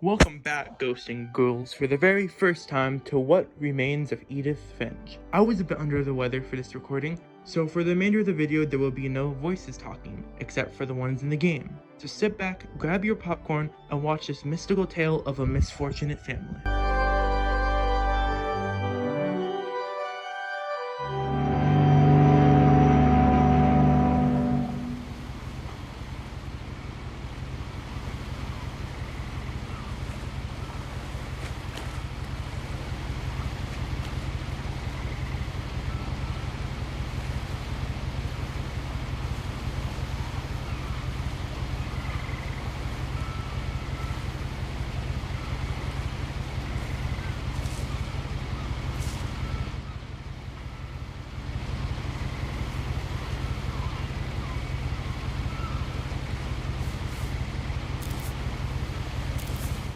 Welcome back, ghosting ghouls, for the very first time to What Remains of Edith Finch. I was a bit under the weather for this recording, so for the remainder of the video there will be no voices talking, except for the ones in the game. So sit back, grab your popcorn, and watch this mystical tale of a misfortunate family.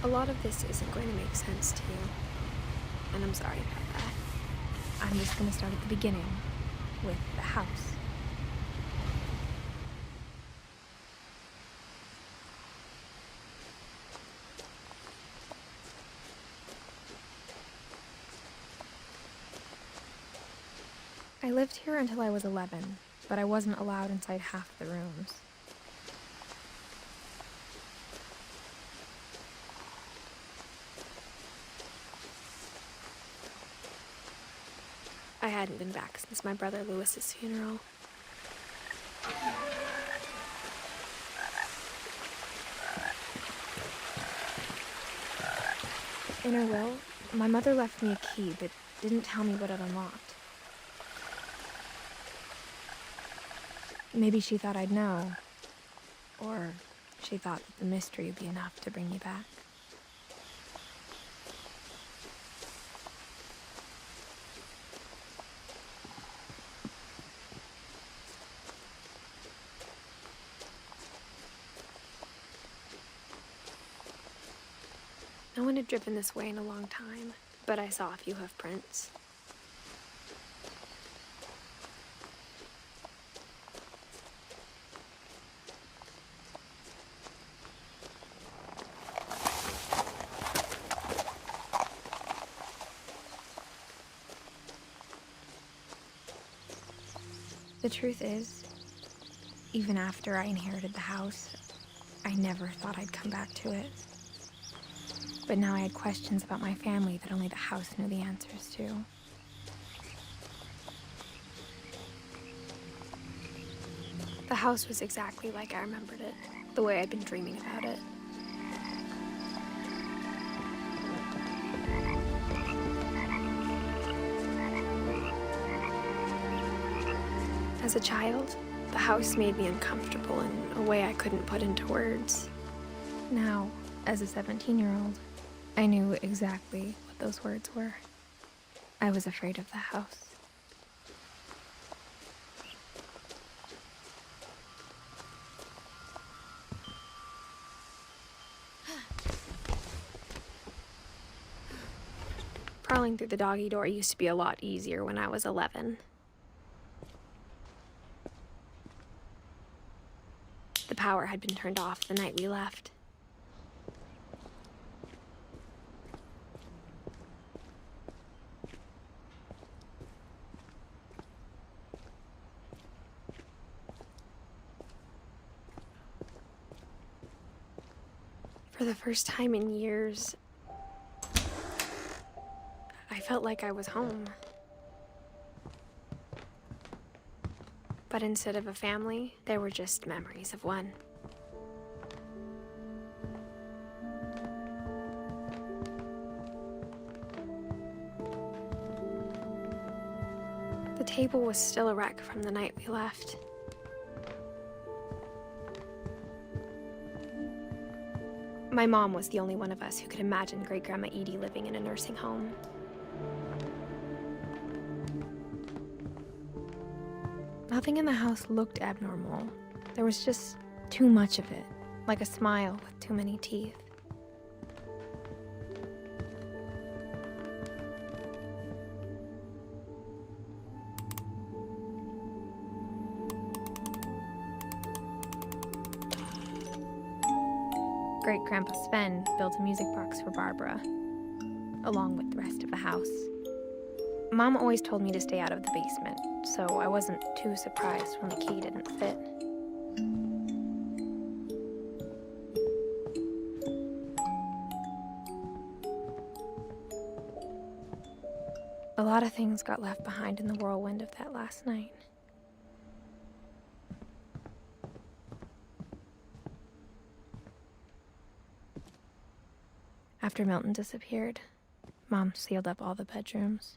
A lot of this isn't going to make sense to you, and I'm sorry about that. I'm just going to start at the beginning, with the house. I lived here until I was 11, but I wasn't allowed inside half the rooms. I hadn't been back since my brother Lewis's funeral. In her will, my mother left me a key, but didn't tell me what it unlocked. Maybe she thought I'd know, or she thought that the mystery would be enough to bring me back. No one had driven this way in a long time, but I saw a few hoof prints. The truth is, even after I inherited the house, I never thought I'd come back to it. But now I had questions about my family that only the house knew the answers to. The house was exactly like I remembered it, the way I'd been dreaming about it. As a child, the house made me uncomfortable in a way I couldn't put into words. Now, as a 17-year-old, I knew exactly what those words were. I was afraid of the house. Crawling through the doggy door used to be a lot easier when I was 11. The power had been turned off the night we left. For the first time in years, I felt like I was home. But instead of a family, there were just memories of one. The table was still a wreck from the night we left. My mom was the only one of us who could imagine Great-Grandma Edie living in a nursing home. Nothing in the house looked abnormal. There was just too much of it, like a smile with too many teeth. Grandpa Sven built a music box for Barbara, along with the rest of the house. Mom always told me to stay out of the basement, so I wasn't too surprised when the key didn't fit. A lot of things got left behind in the whirlwind of that last night. After Milton disappeared, Mom sealed up all the bedrooms.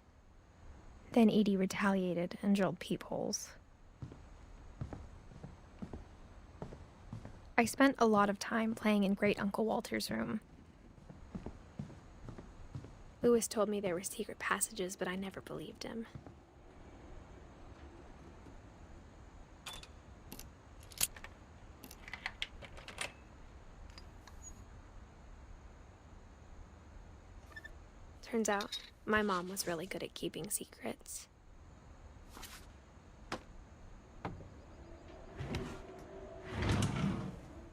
Then Edie retaliated and drilled peepholes. I spent a lot of time playing in Great Uncle Walter's room. Louis told me there were secret passages, but I never believed him. Turns out, my mom was really good at keeping secrets.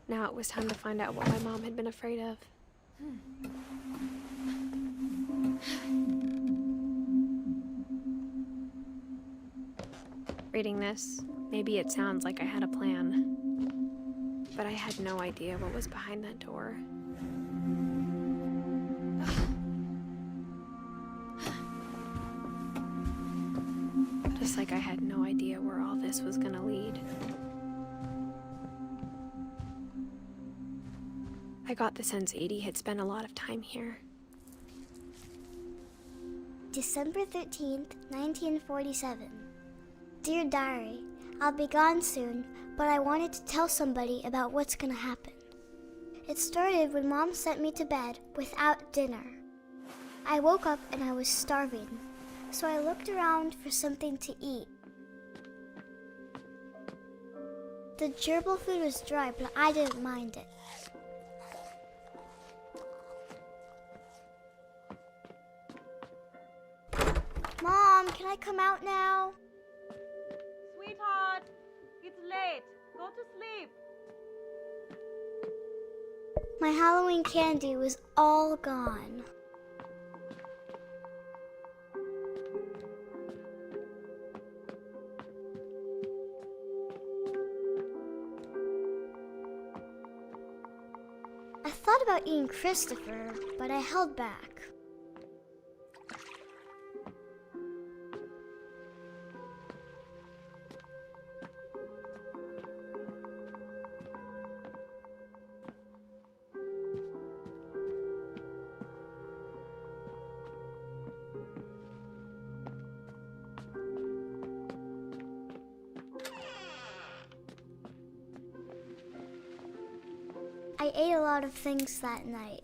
Now it was time to find out what my mom had been afraid of. Reading this, maybe it sounds like I had a plan, but I had no idea what was behind that door. Just like I had no idea where all this was gonna lead. I got the sense Edie had spent a lot of time here. December 13th, 1947. Dear Diary, I'll be gone soon, but I wanted to tell somebody about what's gonna happen. It started when Mom sent me to bed without dinner. I woke up and I was starving, so I looked around for something to eat. The gerbil food was dry, but I didn't mind it. Mom, can I come out now? Sweetheart, it's late. Go to sleep. My Halloween candy was all gone. I thought about eating Christopher, but I held back. I ate a lot of things that night.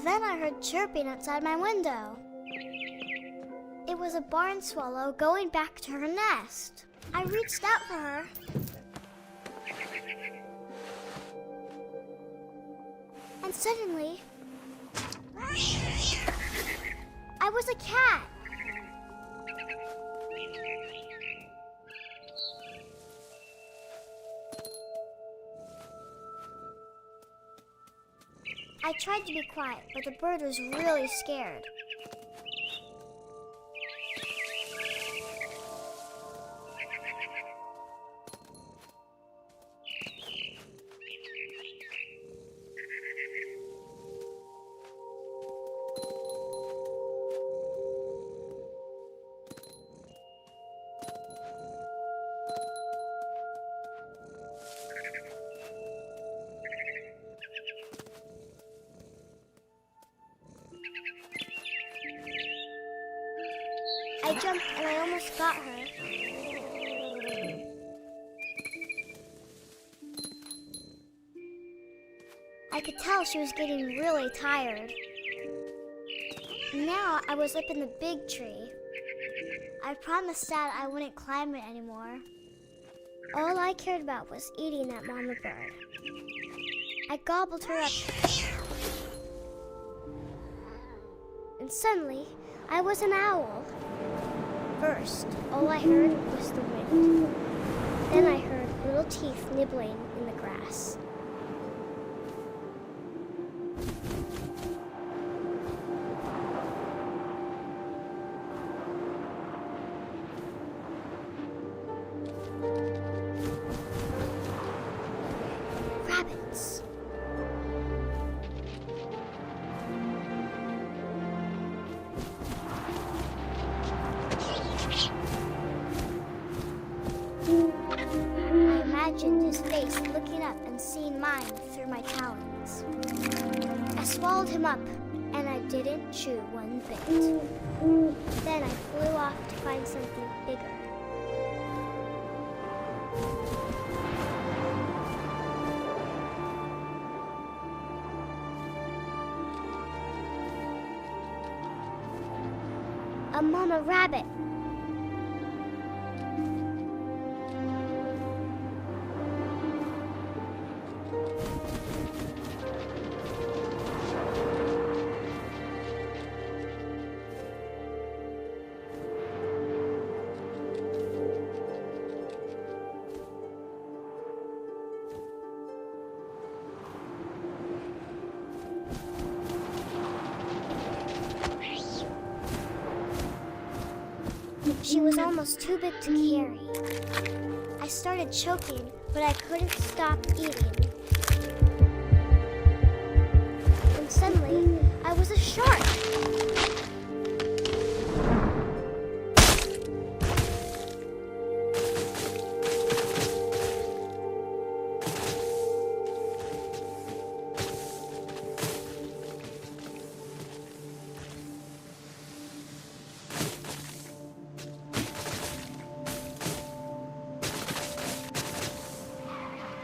Then I heard chirping outside my window. It was a barn swallow going back to her nest. I reached out for her. And suddenly, I was a cat. I tried to be quiet, but the bird was really scared. I jumped and I almost got her. I could tell she was getting really tired. Now I was up in the big tree. I promised Dad I wouldn't climb it anymore. All I cared about was eating that mama bird. I gobbled her up. And suddenly, I was an owl. First, all I heard was the wind. Then I heard little teeth nibbling in the grass. Rabbits. I imagined his face looking up and seeing mine through my talons. I swallowed him up, and I didn't chew one bit. Then I flew off to find something bigger. A mama rabbit. She was almost too big to carry. I started choking, but I couldn't stop eating. And suddenly, I was a shark.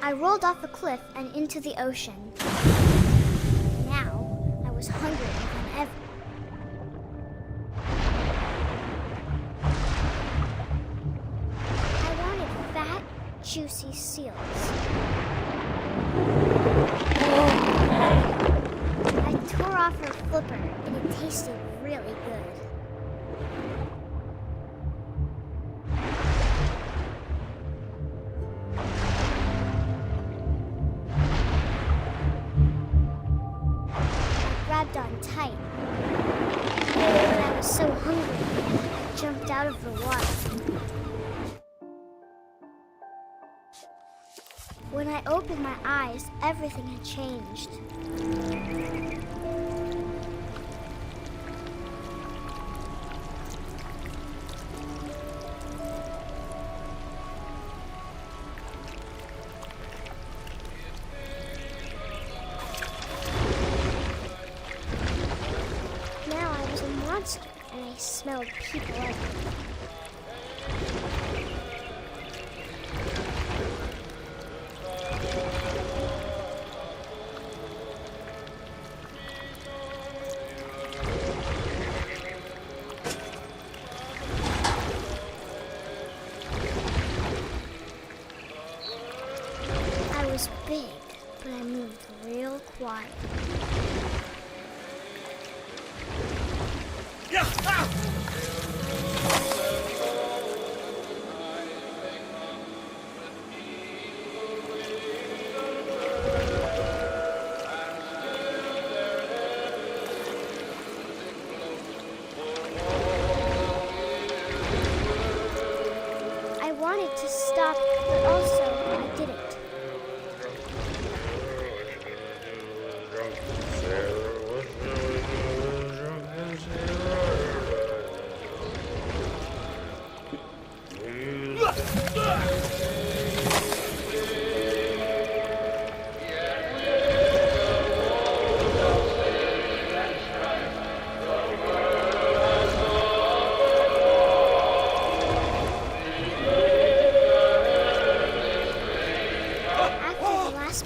I rolled off a cliff and into the ocean. Now, I was hungrier than ever. I wanted fat, juicy seals. I tore off her flipper, and it tasted really good. Grabbed on tight. But I was so hungry, I jumped out of the water. When I opened my eyes, everything had changed. And I smelled people everywhere. I was big, but I moved real quiet. I wanted to stop, but also I didn't.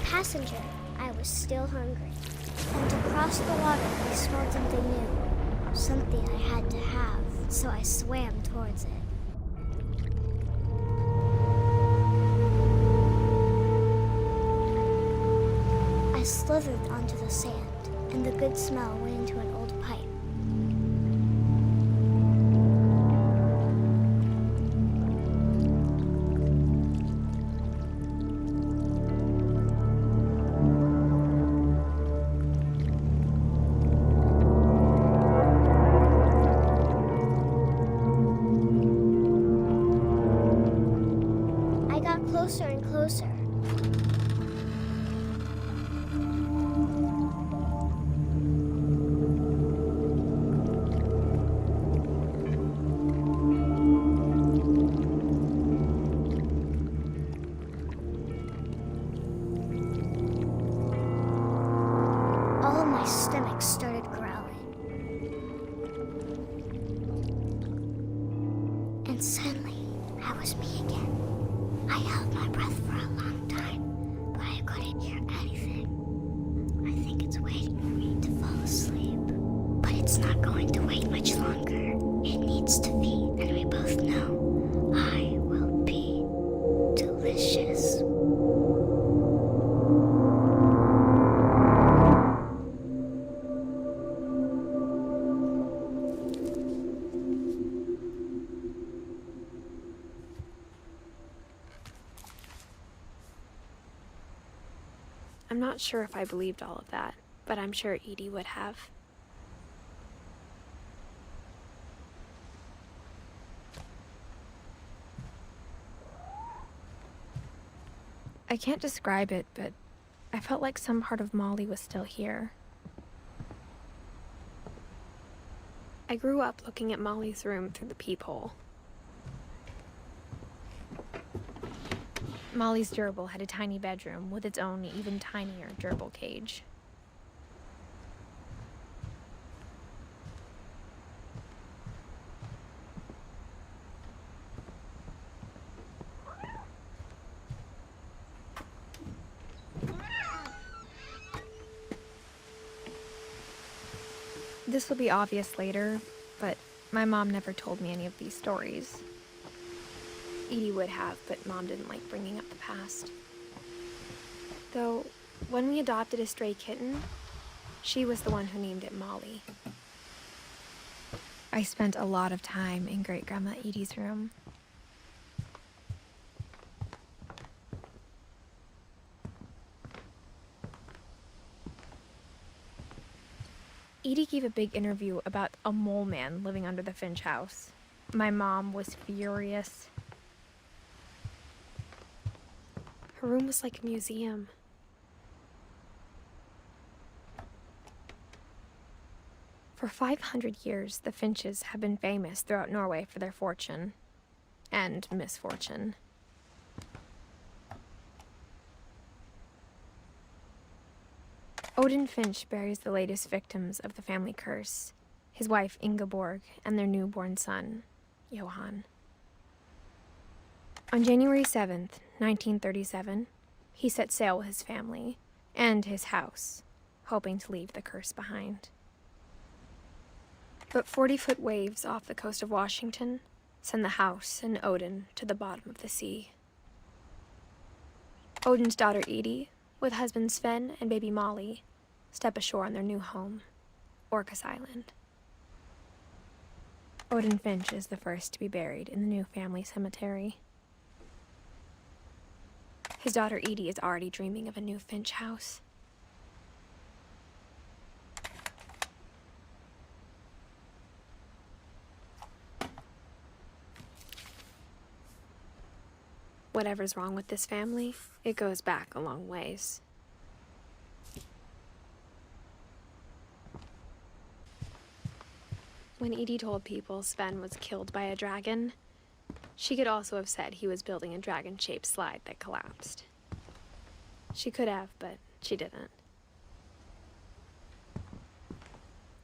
Passenger, I was still hungry. And across the water, I smelled something new. Something I had to have, so I swam towards it. I slithered onto the sand, and the good smell went into an old pipe. I got closer and closer. All of my stomach started growling. And suddenly, I was me again. I held my breath for a long time, but I couldn't hear anything. I think it's waiting for me to fall asleep. But it's not going to wait much longer. It needs to feed, and we both know I will be delicious. I'm not sure if I believed all of that, but I'm sure Edie would have. I can't describe it, but I felt like some part of Molly was still here. I grew up looking at Molly's room through the peephole. Molly's gerbil had a tiny bedroom with its own even tinier gerbil cage. This will be obvious later, but my mom never told me any of these stories. Edie would have, but Mom didn't like bringing up the past. Though, when we adopted a stray kitten, she was the one who named it Molly. I spent a lot of time in Great-Grandma Edie's room. Edie gave a big interview about a mole man living under the Finch house. My mom was furious. Her room was like a museum. For 500 years, the Finches have been famous throughout Norway for their fortune and misfortune. Odin Finch buries the latest victims of the family curse, his wife Ingeborg and their newborn son, Johan. On January 7th, 1937, he set sail with his family and his house, hoping to leave the curse behind. But 40-foot waves off the coast of Washington send the house and Odin to the bottom of the sea. Odin's daughter Edie, with husband Sven and baby Molly, step ashore on their new home, Orcas Island. Odin Finch is the first to be buried in the new family cemetery. His daughter Edie is already dreaming of a new Finch house. Whatever's wrong with this family, it goes back a long ways. When Edie told people Sven was killed by a dragon, she could also have said he was building a dragon-shaped slide that collapsed. She could have, but she didn't.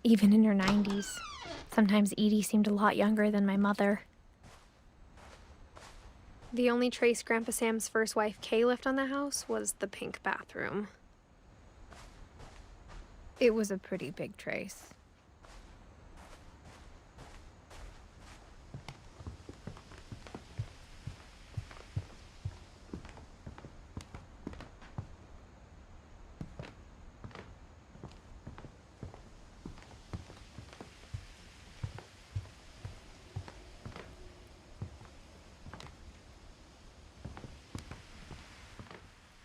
Even in her 90s, sometimes Edie seemed a lot younger than my mother. The only trace Grandpa Sam's first wife Kay left on the house was the pink bathroom. It was a pretty big trace.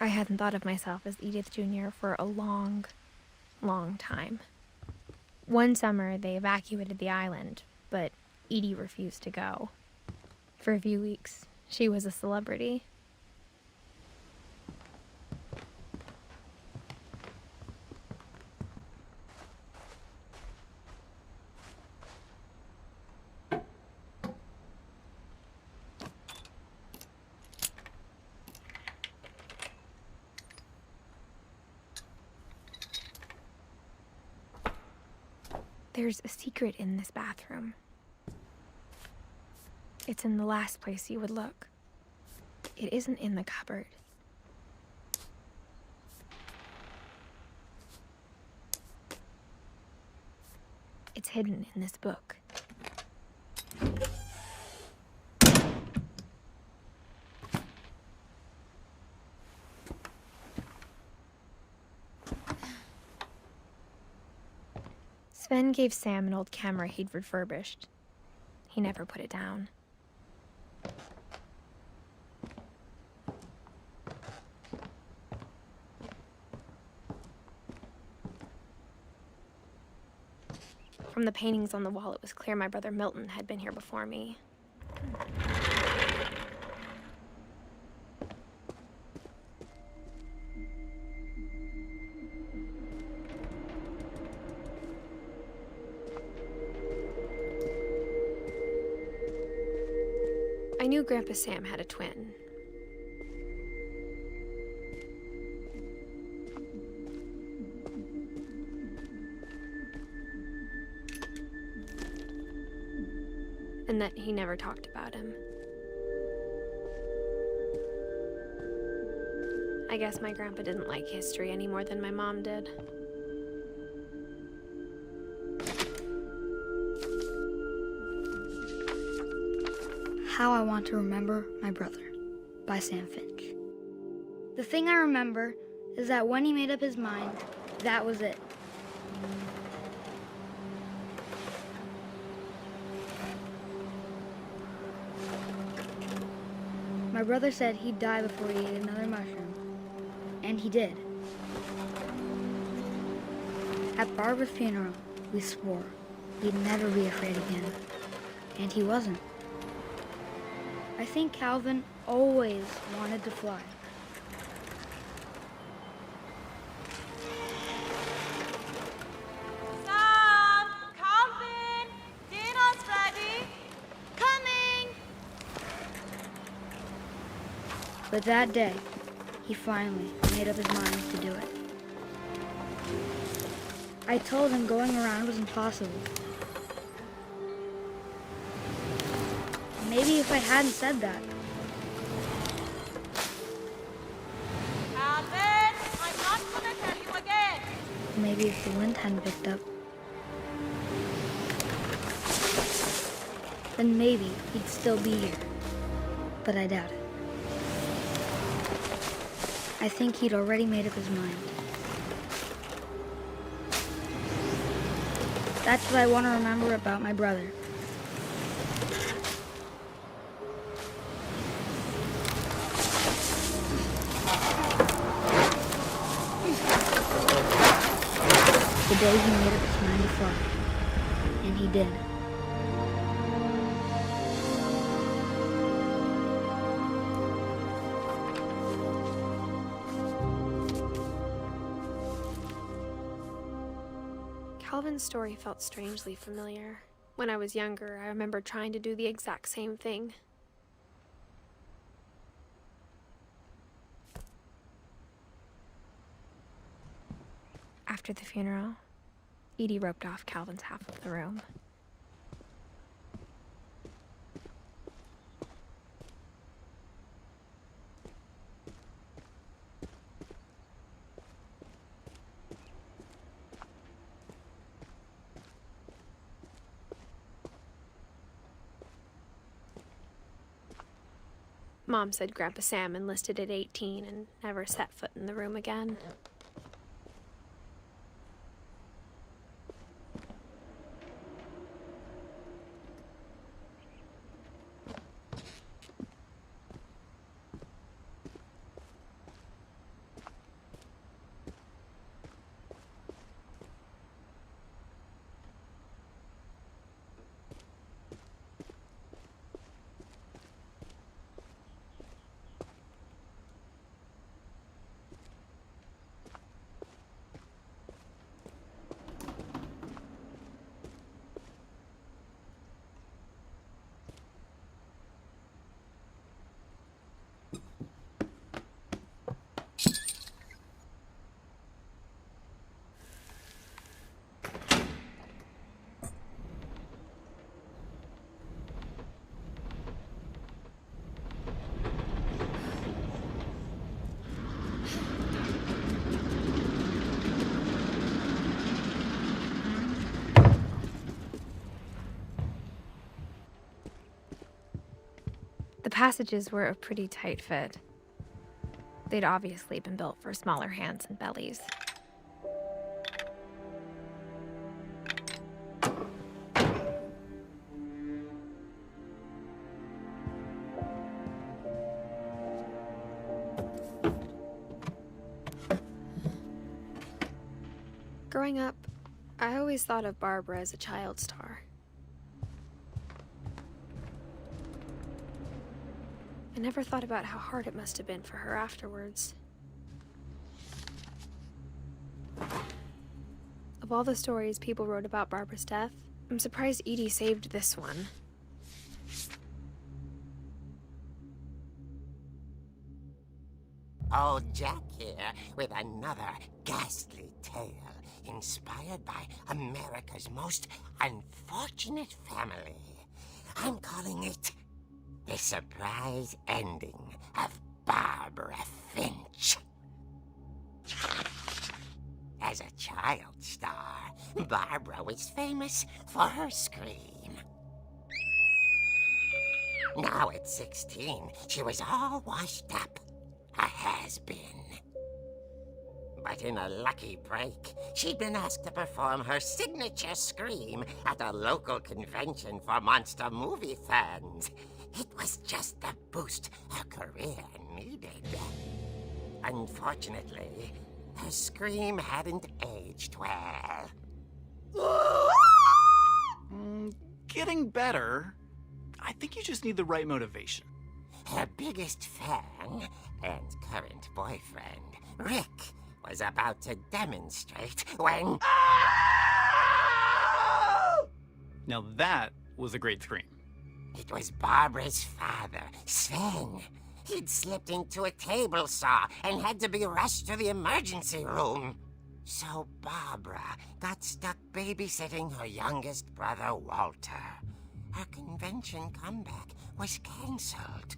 I hadn't thought of myself as Edith Jr. for a long, long time. One summer, they evacuated the island, but Edie refused to go. For a few weeks, she was a celebrity. There's a secret in this bathroom. It's in the last place you would look. It isn't in the cupboard. It's hidden in this book. Sven gave Sam an old camera he'd refurbished. He never put it down. From the paintings on the wall, it was clear my brother Milton had been here before me. I knew Grandpa Sam had a twin. And that he never talked about him. I guess my grandpa didn't like history any more than my mom did. How I Want to Remember My Brother by Sam Finch. The thing I remember is that when he made up his mind, that was it. My brother said he'd die before he ate another mushroom, and he did. At Barbara's funeral, we swore he'd never be afraid again, and he wasn't. I think Calvin always wanted to fly. Sam! Calvin! Dinner's ready! Coming! But that day, he finally made up his mind to do it. I told him going around was impossible. Maybe if I hadn't said that. Calvin! I'm not gonna tell you again! Maybe if the wind hadn't picked up. Then maybe he'd still be here. But I doubt it. I think he'd already made up his mind. That's what I want to remember about my brother. The day he made up his mind to fly. And he did. Calvin's story felt strangely familiar. When I was younger, I remember trying to do the exact same thing. After the funeral, Edie roped off Calvin's half of the room. Mom said Grandpa Sam enlisted at 18 and never set foot in the room again. passages were a pretty tight fit. They'd obviously been built for smaller hands and bellies. Growing up, I always thought of Barbara as a child star. I never thought about how hard it must have been for her afterwards. Of all the stories people wrote about Barbara's death, I'm surprised Edie saved this one. Old Jack here with another ghastly tale inspired by America's most unfortunate family. I'm calling it The Surprise Ending of Barbara Finch. As a child star, Barbara was famous for her scream. Now at 16, she was all washed up. A has-been. But in a lucky break, she'd been asked to perform her signature scream at a local convention for monster movie fans. It was just the boost her career needed. Unfortunately, her scream hadn't aged well. Getting better. I think you just need the right motivation. Her biggest fan and current boyfriend, Rick, was about to demonstrate when... Now that was a great scream. It was Barbara's father, Sven. He'd slipped into a table saw and had to be rushed to the emergency room. So Barbara got stuck babysitting her youngest brother, Walter. Her convention comeback was cancelled.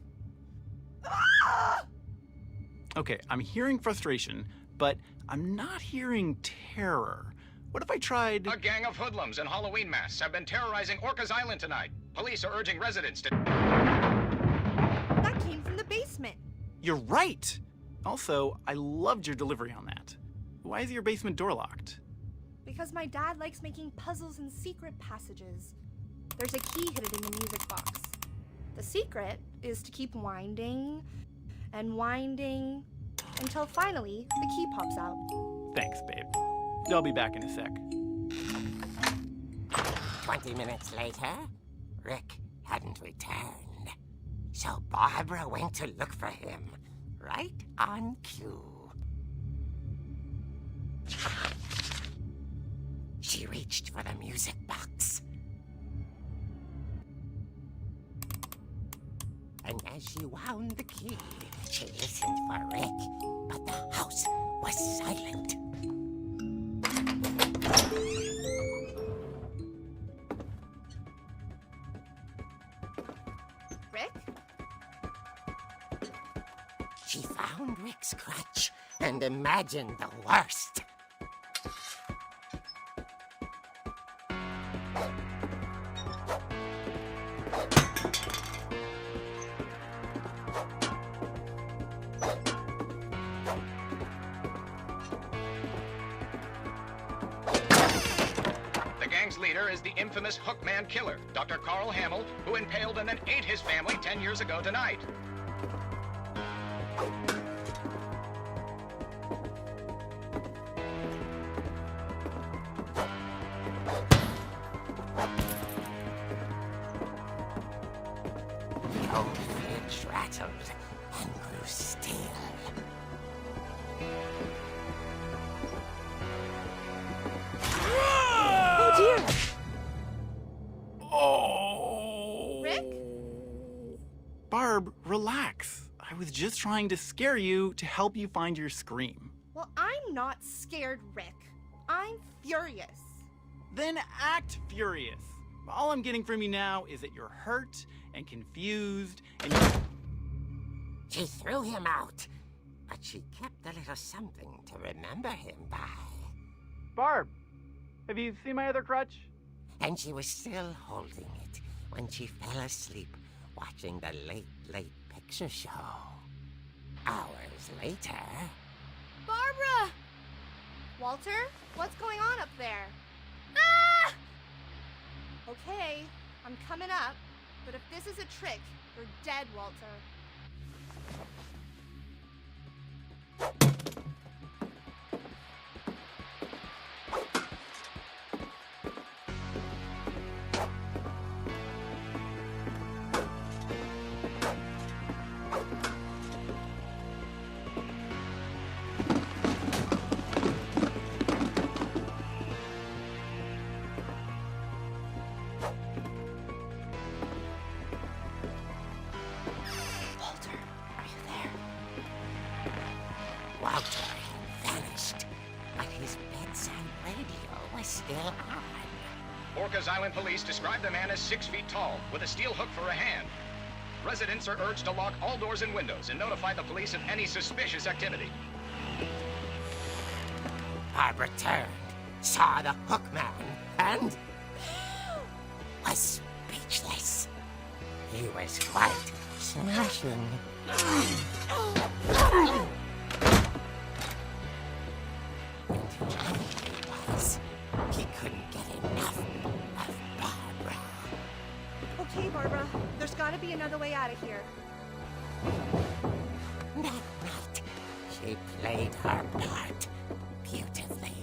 Okay, I'm hearing frustration, but I'm not hearing terror. What if I tried... A gang of hoodlums in Halloween masks have been terrorizing Orcas Island tonight. Police are urging residents to... That came from the basement. You're right! Also, I loved your delivery on that. Why is your basement door locked? Because my dad likes making puzzles and secret passages. There's a key hidden in the music box. The secret is to keep winding and winding until finally the key pops out. Thanks, babe. I'll be back in a sec. 20 minutes later, Rick hadn't returned. So Barbara went to look for him, right on cue. She reached for the music box. And as she wound the key, she listened for Rick, but the house was silent. Rick? She found Rick's crutch and imagined the worst. The gang's leader is the infamous Hookman killer, Dr. Carl Hamill, who impaled and then ate his family 10 years ago tonight. The old fridge rattled and grew still. Oh dear! Oh! Rick? Barb, relax. I was just trying to scare you to help you find your scream. Well, I'm not scared, Rick. I'm furious. Then act furious. All I'm getting from you now is that you're hurt and confused and She threw him out, but she kept a little something to remember him by. Barb, have you seen my other crutch? And she was still holding it when she fell asleep, watching the Late Picture Show. Hours later... Barbara! Walter, what's going on up there? Ah! Okay, I'm coming up, but if this is a trick, you're dead, Walter. Walter had vanished, but his bedside radio was still on. Orcas Island police describe the man as 6 feet tall, with a steel hook for a hand. Residents are urged to lock all doors and windows and notify the police of any suspicious activity. Barbara turned, saw the hook man, and was speechless. He was quite smashing. He couldn't get enough of Barbara. Okay, Barbara, there's gotta be another way out of here. That night, she played her part beautifully.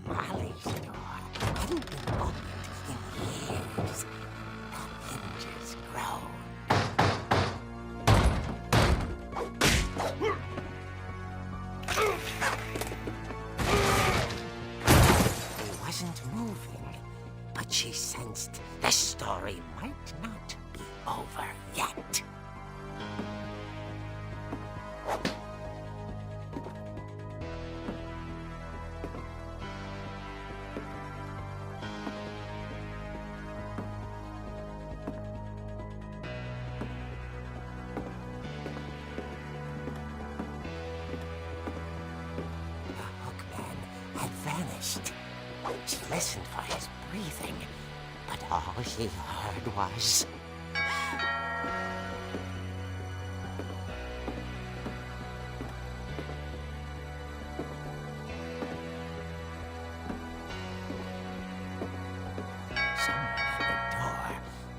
Molly's door hadn't been opened in years. The hinges groaned. He wasn't moving, but she sensed the story might not be over yet. Vanished. She listened for his breathing, but all she heard was... Someone at the door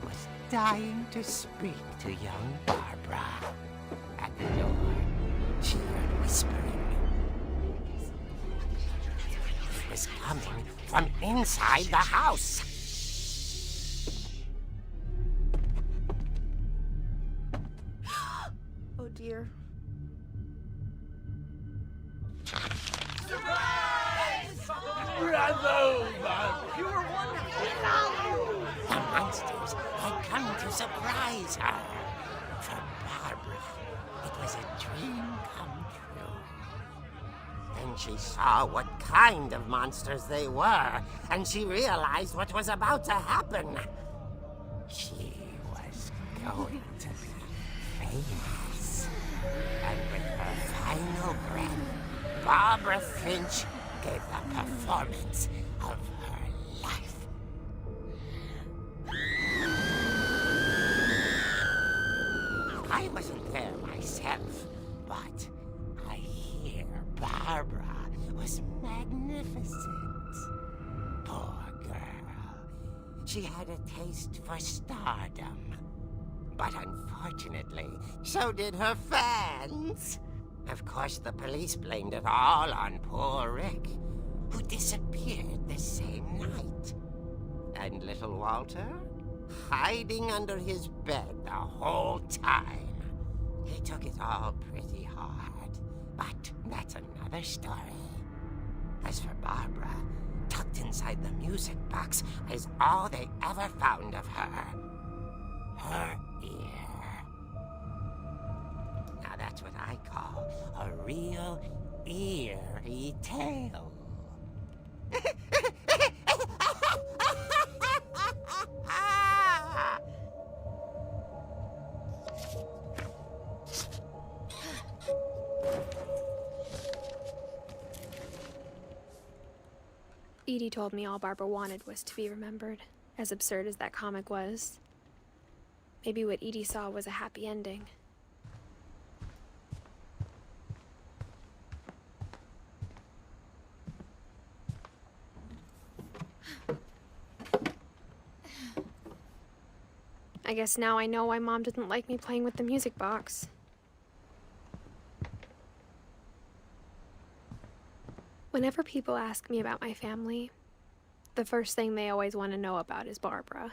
was dying to speak to young Barbara. At the door, she heard whispering. Was coming from inside the house. Oh dear. The monsters had come to surprise her. For Barbara, it was a dream come true. Then she saw what kind of monsters they were, and she realized what was about to happen. She was going to be famous. And with her final breath, Barbara Finch gave the performance of her life. I wasn't there myself, but I hear Barbara was magnificent. Poor girl. She had a taste for stardom. But unfortunately, so did her fans. Of course, the police blamed it all on poor Rick, who disappeared the same night. And little Walter, hiding under his bed the whole time. He took it all pretty hard, but that's another story. As for Barbara, tucked inside the music box is all they ever found of her. Her ear. Now that's what I call a real eerie tale. Edie told me all Barbara wanted was to be remembered, as absurd as that comic was. Maybe what Edie saw was a happy ending. I guess now I know why Mom didn't like me playing with the music box. Whenever people ask me about my family, the first thing they always want to know about is Barbara.